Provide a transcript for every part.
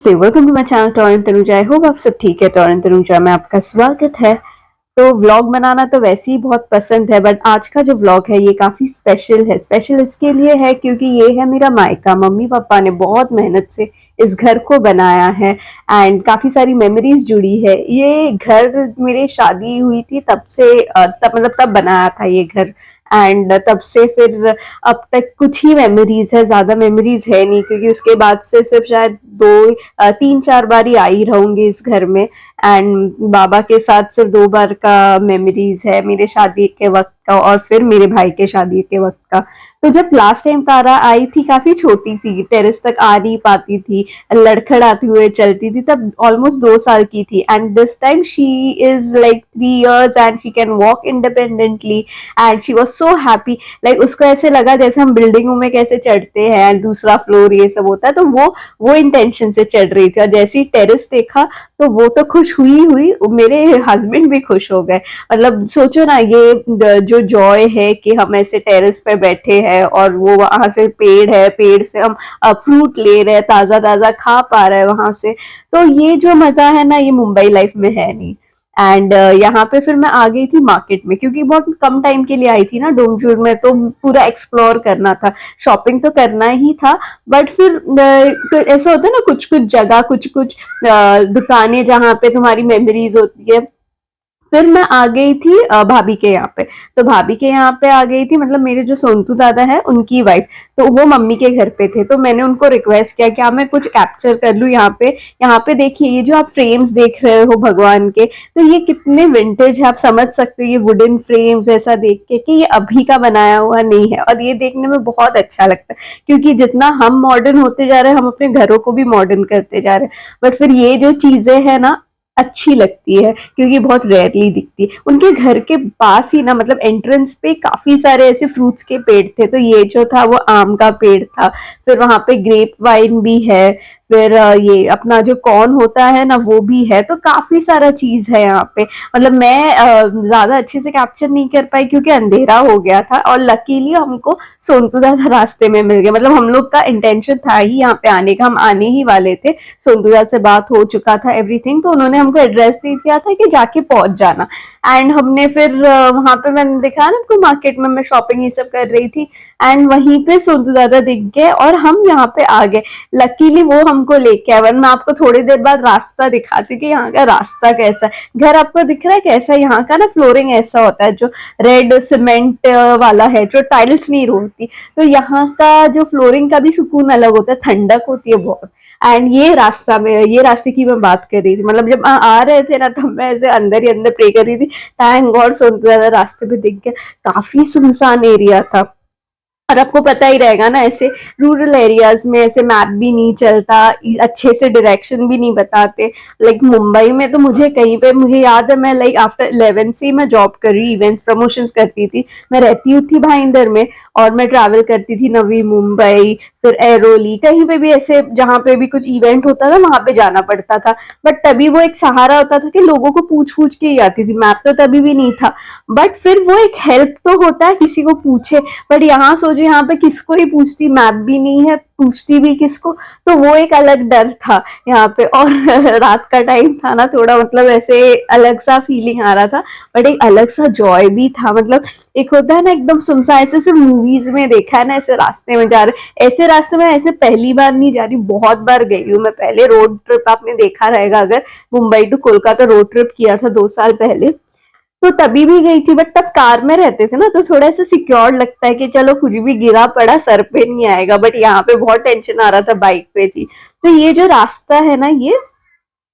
Welcome to my channel Torrent Tanuja. I hope आप सब ठीक है। टॉरेंट तनुजा में आपका स्वागत है। तो व्लॉग बनाना तो वैसे ही बहुत पसंद है, बट आज का जो व्लॉग है ये काफी स्पेशल है। स्पेशल इसके लिए है क्योंकि ये है मेरा मायका। मम्मी पापा ने बहुत मेहनत से इस घर को बनाया है एंड काफी सारी मेमोरीज जुड़ी है। ये घर मेरे शादी हुई थी तब से तब बनाया था ये घर। एंड तब से फिर अब तक कुछ ही मेमोरीज है, ज्यादा मेमोरीज है नहीं, क्योंकि उसके बाद से सिर्फ शायद 3-4 बार ही आई रहूंगी इस घर में। एंड बाबा के साथ सिर्फ 2 बार का मेमोरीज है, मेरे शादी के वक्त का और फिर मेरे भाई के शादी के वक्त का। तो जब लास्ट टाइम कारा आई थी काफी छोटी थी, टेरेस तक आ नहीं पाती थी, लड़खड़ाते हुए चलती थी, तब ऑलमोस्ट 2 साल की थी। And this time she is like 3 years and she can walk independently and she was so happy. Like उसको ऐसे लगा जैसे हम बिल्डिंगों में कैसे चढ़ते हैं एंड दूसरा फ्लोर ये सब होता है, तो वो इंटेंशन से चढ़ रही थी। और जैसे ही टेरेस देखा तो वो तो खुश हुई, मेरे हस्बैंड भी खुश हो गए। मतलब सोचो ना, ये जो जॉय है कि हम ऐसे टेरेस पे बैठे हैं और वो वहां से पेड़ है, पेड़ से हम फ्रूट ले रहे हैं, ताजा ताजा खा पा रहे हैं वहां से। तो ये जो मजा है ना, ये मुंबई लाइफ में है नहीं। एंड यहाँ पे फिर मैं आ गई थी मार्केट में, क्योंकि बहुत कम टाइम के लिए आई थी ना डोमजूर में, तो पूरा एक्सप्लोर करना था, शॉपिंग तो करना ही था। बट फिर ऐसा होता है ना, कुछ कुछ जगह, कुछ कुछ दुकानें जहाँ पे तुम्हारी मेमोरीज होती है। फिर मैं आ गई थी भाभी के यहाँ पे। तो भाभी के यहाँ पे आ गई थी, मतलब मेरे जो सोनतू दादा है उनकी वाइफ, तो वो मम्मी के घर पे थे। तो मैंने उनको रिक्वेस्ट किया कि मैं कुछ कैप्चर कर लूँ यहाँ पे। यहाँ पे देखिए, ये जो आप फ्रेम्स देख रहे हो भगवान के, तो ये कितने विंटेज है, आप समझ सकते हो। ये वुडन फ्रेम्स ऐसा देख के कि ये अभी का बनाया हुआ नहीं है, और ये देखने में बहुत अच्छा लगता है, क्योंकि जितना हम मॉडर्न होते जा रहे हैं, हम अपने घरों को भी मॉडर्न करते जा रहे हैं। बट फिर ये जो चीजें है ना, अच्छी लगती है, क्योंकि बहुत रेयरली दिखती है। उनके घर के पास ही ना, मतलब एंट्रेंस पे काफी सारे ऐसे फ्रूट्स के पेड़ थे। तो ये जो था वो आम का पेड़ था, फिर वहां पे ग्रेप वाइन भी है, फिर ये अपना जो कॉर्न होता है ना वो भी है। तो काफी सारा चीज है यहाँ पे। मतलब मैं ज्यादा अच्छे से कैप्चर नहीं कर पाई क्योंकि अंधेरा हो गया था, और लकीली हमको सोनतू दादा रास्ते में मिल गया। मतलब हम लोग का इंटेंशन था ही यहाँ पे आने का, हम आने ही वाले थे, सोनतू दादा से बात हो चुका था एवरीथिंग, तो उन्होंने हमको एड्रेस दे दिया था कि जाके पहुंच जाना। एंड हमने फिर वहां पे, मैंने दिखा ना आपको, मार्केट में मैं शॉपिंग ये सब कर रही थी, एंड वहीं पे सोनतू दादा दिख गए और हम यहाँ पे आ गए। लकीली वो हमको लेके आया। मैं आपको थोड़ी देर बाद रास्ता दिखाती हूँ कि यहाँ का रास्ता कैसा है। घर आपको दिख रहा है कैसा है? यहाँ का ना फ्लोरिंग ऐसा होता है, जो रेड सीमेंट वाला है, जो टाइल्स नहीं होती। तो यहाँ का जो फ्लोरिंग का भी सुकून अलग होता है, ठंडक होती है बहुत। एंड ये रास्ते की मैं बात कर रही थी। मतलब जब आ रहे थे ना, तब मैं ऐसे अंदर ही अंदर प्रे कर रही थी, थैंक गॉड सोनतू दादा रास्ते पे दिख गया। काफी सुनसान एरिया था, और आपको पता ही रहेगा ना, ऐसे रूरल एरियाज में ऐसे मैप भी नहीं चलता, अच्छे से डायरेक्शन भी नहीं बताते। लाइक मुंबई में तो मुझे याद है, मैं लाइक आफ्टर 11 से मैं जॉब कर रही, इवेंट्स प्रमोशंस करती थी। मैं रहती थी भाईंदर में, और मैं ट्रैवल करती थी नवी मुंबई, फिर एरोली, कहीं पे भी ऐसे जहां पे भी कुछ इवेंट होता था वहां पे जाना पड़ता था। बट तभी वो एक सहारा होता था कि लोगों को पूछ पूछ के ही आती थी, मैप तो तभी भी नहीं था। बट फिर वो एक हेल्प तो होता है, किसी को पूछे। बट यहाँ सोचो, यहाँ पे किसको ही पूछती, मैप भी नहीं है, पूछती भी किसको। तो वो एक अलग डर था यहाँ पे। और रात का टाइम था ना, थोड़ा मतलब ऐसे अलग सा फीलिंग आ रहा था, बट एक अलग सा जॉय भी था। मतलब एक होता है ना एकदम सुनसान, ऐसे सिर्फ मूवीज में देखा है ना, ऐसे रास्ते में जा रहे, ऐसे रास्ते में ऐसे पहली बार नहीं जा रही, बहुत बार गई हूँ मैं पहले। रोड ट्रिप आपने देखा रहेगा, अगर Mumbai to Kolkata road trip किया था 2 साल पहले, तो तभी भी गई थी। बट तब कार में रहते थे ना, तो थोड़ा सा सिक्योर लगता है कि चलो कुछ भी गिरा पड़ा सर पे नहीं आएगा। बट यहाँ पे बहुत टेंशन आ रहा था, बाइक पे थी। तो ये जो रास्ता है ना, ये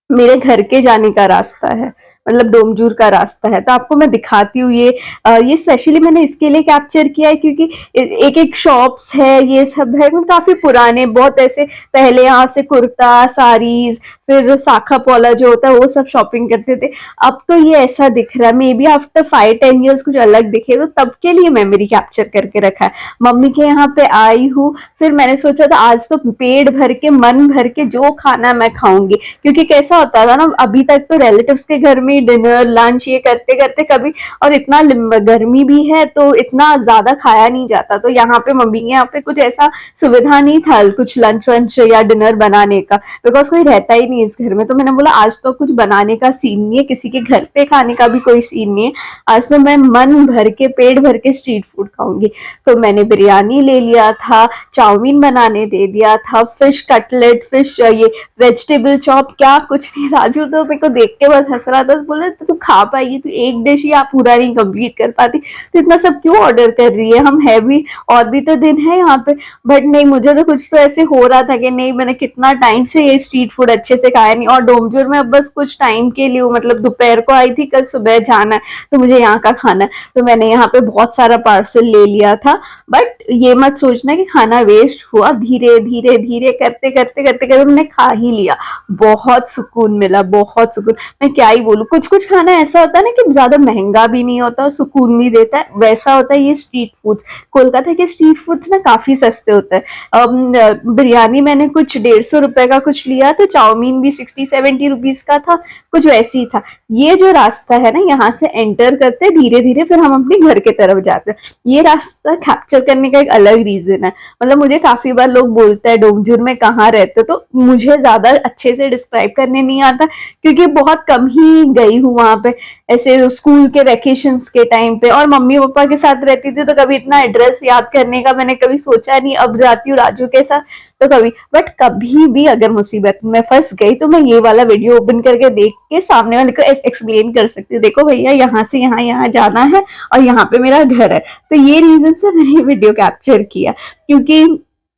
मेरे घर के जाने का रास्ता है, मतलब डोमजूर का रास्ता है। तो आपको मैं दिखाती हूँ। ये स्पेशली मैंने इसके लिए कैप्चर किया है क्योंकि एक एक शॉप्स है, ये सब है, मतलब काफी पुराने, बहुत ऐसे पहले यहाँ से कुर्ता साड़ीज, फिर साखा पौला जो होता है वो सब शॉपिंग करते थे। अब तो ये ऐसा दिख रहा है, मे बी आफ्टर 5-10 years कुछ अलग दिखे, तो तब के लिए मेमोरी कैप्चर करके रखा है। मम्मी के यहाँ पे आई हूँ, फिर मैंने सोचा था आज तो पेट भर के, मन भर के जो खाना मैं खाऊंगी, क्योंकि कैसा होता था ना, अभी तक तो रिलेटिव्स के घर में ही डिनर लंच ये करते करते कभी, और इतना गर्मी भी है तो इतना ज्यादा खाया नहीं जाता, तो यहाँ पे मम्मी के यहाँ पे कुछ ऐसा सुविधा नहीं था कुछ लंच वंच या डिनर बनाने का, बिकॉज कोई रहता ही नहीं इस घर में। तो मैंने बोला आज तो कुछ बनाने का सीन नहीं है, किसी के घर पे खाने का भी कोई सीन नहीं है, आज तो मैं मन भर के पेट भर के स्ट्रीट फूड खाऊंगी। तो मैंने बिरयानी ले लिया था, चाउमीन बनाने दे दिया था, फिश कटलेट, फिश ये वेजिटेबल चॉप, क्या कुछ नहीं। राजू तो मेरे को देख के बस हंस रहा था, बोले तू खा पाएगी, तू एक डिश ही आप पूरा नहीं कंप्लीट कर पाती, तो इतना सब क्यों ऑर्डर कर रही है, हम है भी, और भी तो दिन है यहाँ पे। बट नहीं, मुझे तो कुछ तो ऐसे हो रहा था कि नहीं, मैंने कितना टाइम से ये स्ट्रीट फूड अच्छे से खाया नहीं, और डोमजूर में अब बस कुछ टाइम के लिए, मतलब दोपहर को आई थी, कल सुबह जाना है तो मुझे यहाँ का खाना है, तो मैंने यहाँ पे बहुत सारा पार्सल ले लिया था। बट ये मत सोचना कि खाना वेस्ट हुआ, धीरे धीरे धीरे करते करते करते करते हमने खा ही लिया, बहुत सुकून मिला, बहुत सुकून। मैं क्या ही बोलूं, कुछ कुछ खाना ऐसा होता है ना कि ज्यादा महंगा भी नहीं होता और सुकून भी देता है, वैसा होता है ये स्ट्रीट फूड्स। कोलकाता के स्ट्रीट फूड्स ना काफी सस्ते होते हैं। बिरयानी मैंने कुछ 150 रुपए का कुछ लिया, तो चाउमीन भी 60-70 रुपीज का था, कुछ वैसे ही था। ये जो रास्ता है ना, यहाँ से एंटर करते धीरे धीरे फिर हम अपने घर के तरफ जाते हैं, ये रास्ता कैप्चर करने का एक अलग रीजन है। मतलब मुझे काफी बार लोग बोलते हैं डोमजूर में कहाँ रहते, तो मुझे ज्यादा अच्छे से डिस्क्राइब करने नहीं आता, क्योंकि बहुत कम ही गई हूँ वहां पे, ऐसे स्कूल के वेकेशंस के टाइम पे, और मम्मी पापा के साथ रहती थी तो कभी इतना एड्रेस याद करने का मैंने कभी सोचा नहीं। अब जाती हूँ राजू के साथ तो कभी, बट कभी भी अगर मुसीबत में फंस गई तो मैं ये वाला वीडियो ओपन करके देख के सामने वाले को एक्सप्लेन कर सकती हूँ, देखो भैया यहाँ से यहाँ यहाँ जाना है और यहाँ पे मेरा घर है। तो ये रीजन से मैंने ये वीडियो कैप्चर किया, क्योंकि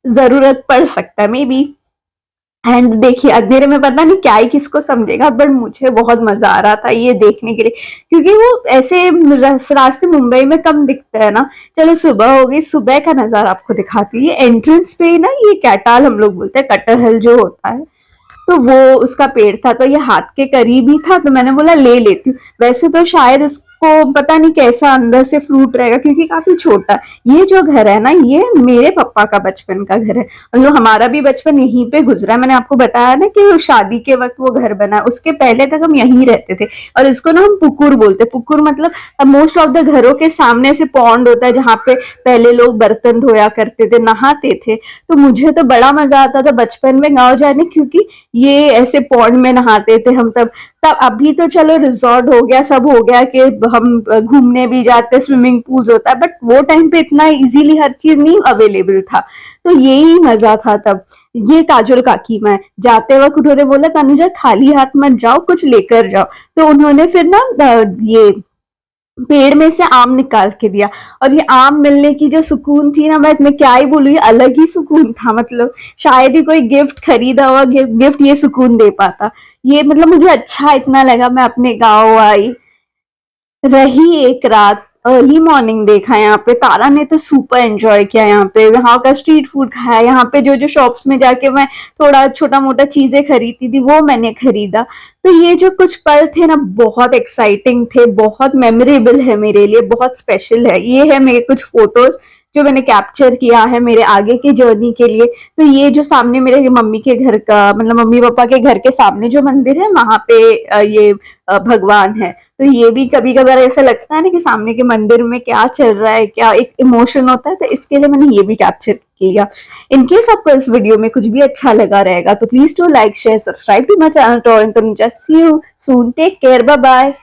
जरूरत पड़ सकता है मे बी। एंड देखिए अंधेरे में पता नहीं क्या ही किसको समझेगा, बट मुझे बहुत मजा आ रहा था ये देखने के लिए, क्योंकि वो ऐसे रास्ते मुंबई में कम दिखते हैं ना। चलो सुबह हो गई, सुबह का नजारा आपको दिखाती हूँ। ये एंट्रेंस पे ना, ये कैटाल हम लोग बोलते हैं, कटहल जो होता है, तो वो उसका पेड़ था, तो ये हाथ के करीब ही था, तो मैंने बोला ले लेती हूँ। वैसे तो शायद इसको पता नहीं कैसा अंदर से फ्रूट रहेगा, क्योंकि काफी छोटा। ये जो घर है ना, ये मेरे पापा का बचपन का घर है, मतलब हमारा भी बचपन यहीं पे गुजरा। मैंने आपको बताया ना कि शादी के वक्त वो घर बना, उसके पहले तक हम यहीं रहते थे। और इसको ना हम पुकुर बोलते, पुकुर मतलब मोस्ट ऑफ द घरों के सामने से पॉन्ड होता है, जहाँ पे पहले लोग बर्तन धोया करते थे, नहाते थे। तो मुझे तो बड़ा मजा आता था बचपन में गाँव जाने, क्योंकि ये ऐसे पॉन्ड में नहाते थे हम तब। अभी तो चलो रिजॉर्ट हो गया, सब हो गया कि हम घूमने भी जाते, स्विमिंग पूल्स होता है, बट वो टाइम पे इतना इजीली हर चीज नहीं अवेलेबल था, तो यही मजा था तब। ये काजल काकी मैं जाते वक्त उन्होंने बोला तनुजा खाली हाथ मत जाओ, कुछ लेकर जाओ, तो उन्होंने फिर ना ये पेड़ में से आम निकाल के दिया, और ये आम मिलने की जो सुकून थी ना, मैं क्या ही बोलूं, ये अलग ही सुकून था। मतलब शायद ही कोई गिफ्ट खरीदा हुआ गिफ्ट ये सुकून दे पाता। ये मतलब मुझे अच्छा इतना लगा, मैं अपने गाँव आई, रही एक रात, अर्ली मॉर्निंग देखा यहाँ पे, तारा ने तो सुपर एंजॉय किया यहाँ पे, यहाँ का स्ट्रीट फूड खाया, यहाँ पे जो जो शॉप्स में जाके मैं थोड़ा छोटा मोटा चीजें खरीदती थी वो मैंने खरीदा। तो ये जो कुछ पल थे ना, बहुत एक्साइटिंग थे, बहुत मेमोरेबल है मेरे लिए, बहुत स्पेशल है। ये है मेरे कुछ फोटोज जो मैंने कैप्चर किया है मेरे आगे की जर्नी के लिए। तो ये जो सामने मेरे मम्मी के घर का, मतलब मम्मी पापा के घर के सामने जो मंदिर है, वहां पे ये भगवान है। तो ये भी कभी कभार ऐसा लगता है ना कि सामने के मंदिर में क्या चल रहा है, क्या एक इमोशन होता है, तो इसके लिए मैंने ये भी कैप्चर किया। इनकेस आपको इस वीडियो में कुछ भी अच्छा लगा रहेगा तो please do like share subscribe to my channel Torrent Tanuja. See you soon, take care, bye bye.